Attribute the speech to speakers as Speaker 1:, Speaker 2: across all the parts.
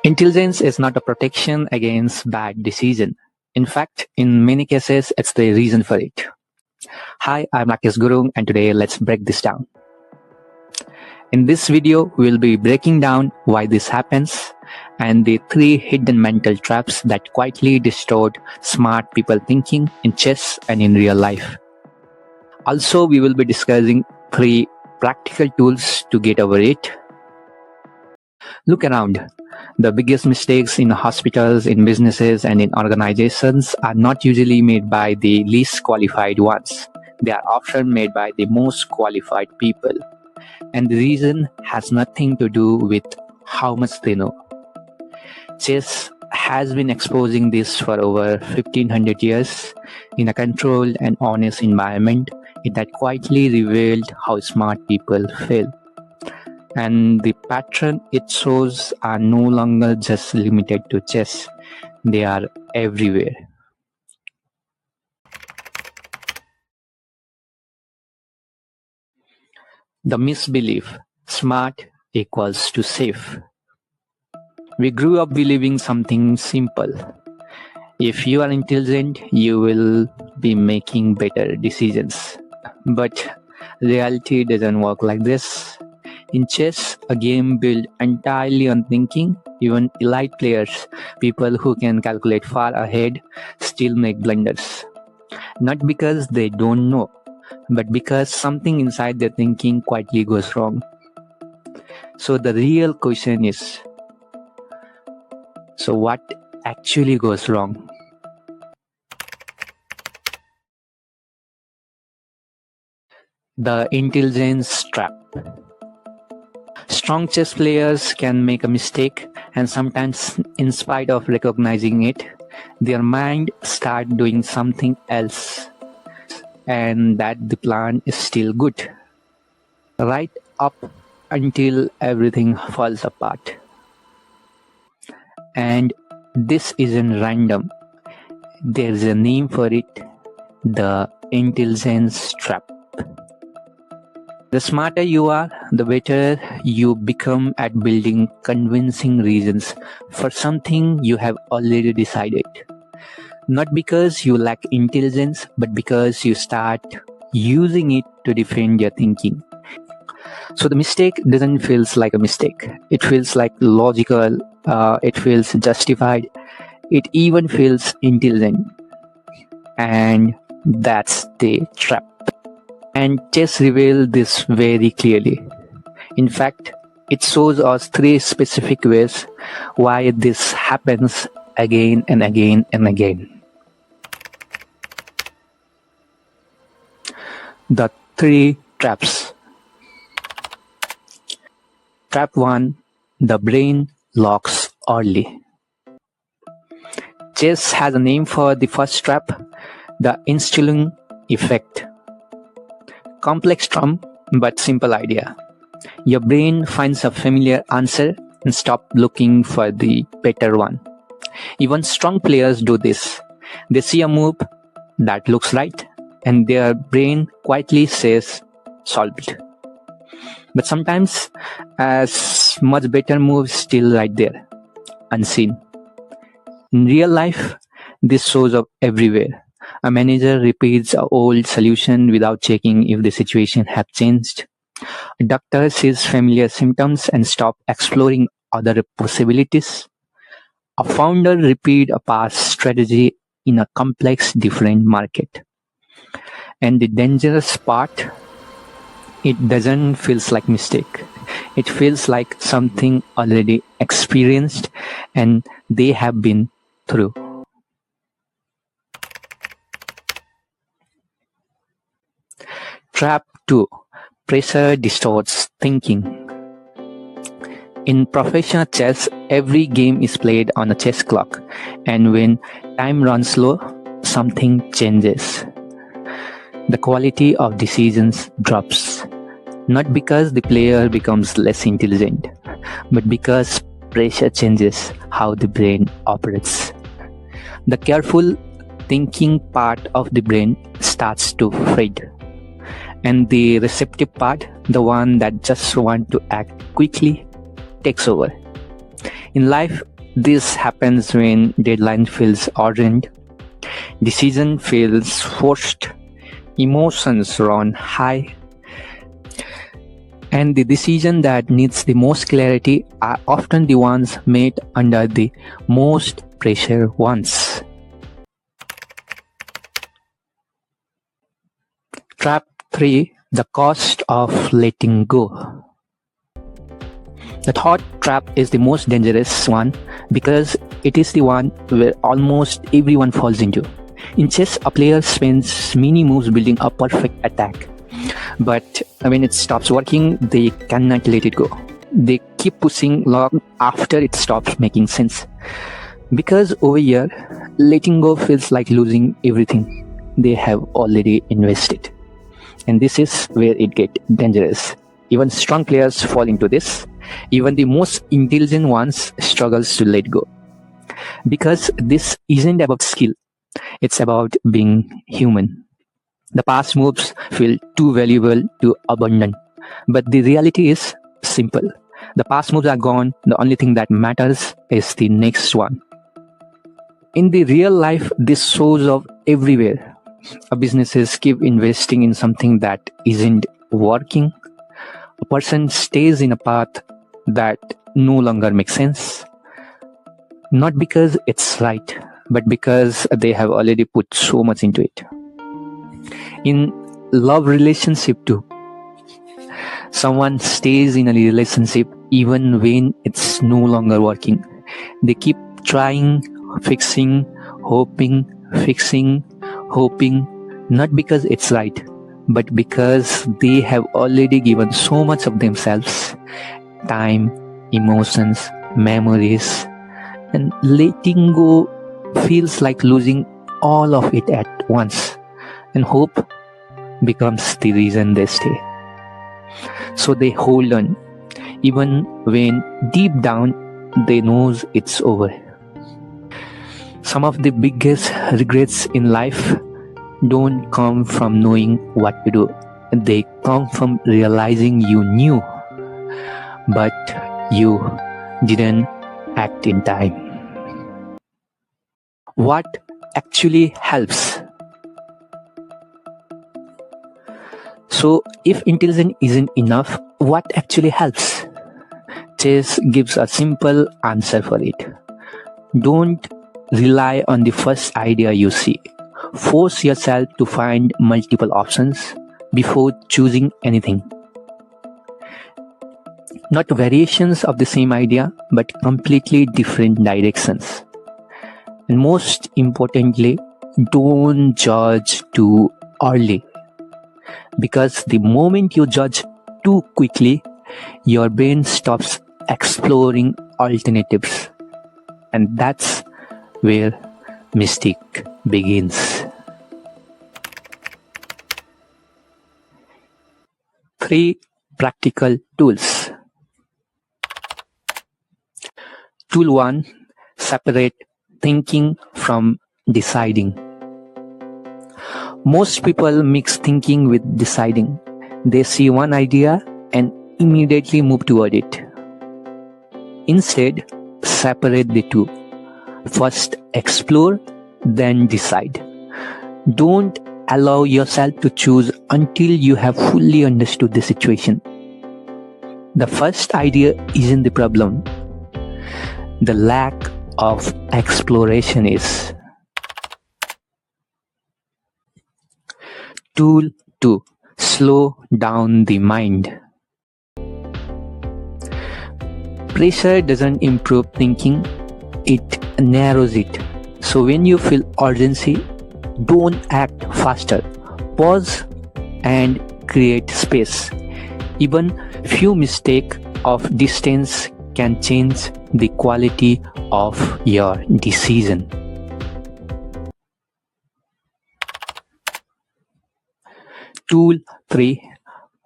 Speaker 1: Intelligence is not a protection against bad decision. In fact, in many cases, it's the reason for it. Hi, I'm Rakesh Guru, and today let's break this down. In this video, we'll be breaking down why this happens and the 3 hidden mental traps that quietly distort smart people thinking in chess and in real life. Also, we will be discussing 3 practical tools to get over it. Look around. The biggest mistakes in hospitals, in businesses, and in organizations are not usually made by the least qualified ones. They are often made by the most qualified people. And the reason has nothing to do with how much they know. Chess has been exposing this for over 1500 years in a controlled and honest environment. It had quietly revealed how smart people fail. And the pattern it shows are no longer just limited to chess. They are everywhere. The misbelief, smart equals to safe. We grew up believing something simple. If you are intelligent, you will be making better decisions. But reality doesn't work like this. In chess, a game built entirely on thinking, even elite players, people who can calculate far ahead, still make blunders. Not because they don't know, but because something inside their thinking quietly goes wrong. So the real question is, so what actually goes wrong? The intelligence trap. Strong chess players can make a mistake, and sometimes, in spite of recognizing it, their mind starts doing something else, and that the plan is still good, right up until everything falls apart. And this isn't random. There's a name for it: the intelligence trap. The smarter you are, the better you become at building convincing reasons for something you have already decided. Not because you lack intelligence, but because you start using it to defend your thinking. So the mistake doesn't feel like a mistake. It feels like logical, it feels justified, it even feels intelligent. And that's the trap. And chess reveals this very clearly. In fact, it shows us 3 specific ways why this happens again and again and again. The 3 traps. Trap 1. The brain locks early. Chess has a name for the first trap, the instilling effect. Complex term, but simple idea. Your brain finds a familiar answer and stops looking for the better one. Even strong players do this. They see a move that looks right, and their brain quietly says, solved. But sometimes, as much better moves still right there, unseen. In real life, this shows up everywhere. A manager repeats an old solution without checking if the situation has changed. A doctor sees familiar symptoms and stops exploring other possibilities. A founder repeats a past strategy in a complex, different market. And the dangerous part, it doesn't feel like mistake. It feels like something already experienced and they have been through. Trap 2. Pressure distorts thinking. In professional chess, every game is played on a chess clock, and when time runs low, something changes. The quality of decisions drops. Not because the player becomes less intelligent, but because pressure changes how the brain operates. The careful thinking part of the brain starts to fade. And the receptive part, the one that just wants to act quickly, takes over. In life, This happens when deadline feels urgent, decision feels forced, emotions run high, and the decision that needs the most clarity are often the ones made under the most pressure ones. Trap 3. The cost of letting go. The thought trap is the most dangerous one because it is the one where almost everyone falls into. In chess, a player spends many moves building a perfect attack. But when it stops working, they cannot let it go. They keep pushing long after it stops making sense. Because over here, letting go feels like losing everything they have already invested. And this is where it gets dangerous. Even strong players fall into this. Even the most intelligent ones struggles to let go. Because this isn't about skill. It's about being human. The past moves feel too valuable to abandon. But the reality is simple. The past moves are gone. The only thing that matters is the next one. In the real life, this shows up everywhere. Businesses keep investing in something that isn't working. A person stays in a path that no longer makes sense. Not because it's right, but because they have already put so much into it. In love relationship too, someone stays in a relationship even when it's no longer working. They keep trying, fixing, hoping, not because it's right, but because they have already given so much of themselves, time, emotions, memories, and letting go feels like losing all of it at once, and hope becomes the reason they stay. So they hold on, even when deep down they know it's over. Some of the biggest regrets in life don't come from knowing what to do. They come from realizing you knew, but you didn't act in time. What actually helps? So, if intelligence isn't enough, what actually helps? Chess gives a simple answer for it. Don't rely on the first idea you see. Force yourself to find multiple options before choosing anything. Not variations of the same idea, but completely different directions. And most importantly, don't judge too early. Because the moment you judge too quickly, your brain stops exploring alternatives. And that's where mistake begins. 3 practical tools. Tool 1. Separate thinking from deciding. Most people mix thinking with deciding. They see one idea and immediately move toward it. Instead, separate the two. First explore, then decide. Don't allow yourself to choose until you have fully understood the situation. The first idea isn't the problem. The lack of exploration is. Tool 2. Slow down the mind. Pressure doesn't improve thinking, it narrows it. So when you feel urgency, don't act faster. Pause and create space. Even few mistakes of distance can change the quality of your decision. Tool 3.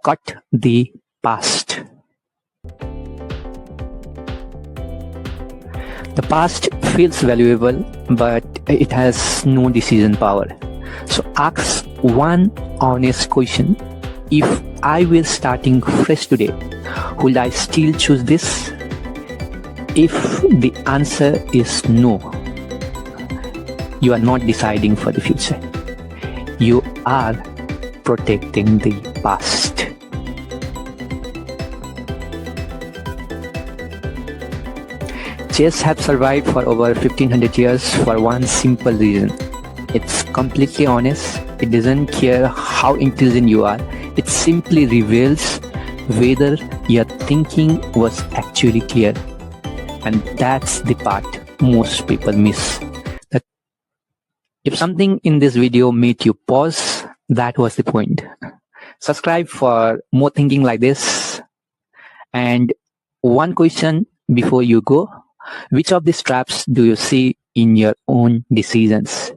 Speaker 1: Cut the past. The past feels valuable, but it has no decision power. So ask one honest question. If I were starting fresh today, would I still choose this? If the answer is no, you are not deciding for the future. You are protecting the past. Chess have survived for over 1500 years for one simple reason. It's completely honest. It doesn't care how intelligent you are. It simply reveals whether your thinking was actually clear. And that's the part most people miss. If something in this video made you pause, that was the point. Subscribe for more thinking like this. And one question before you go: which of these traps do you see in your own decisions?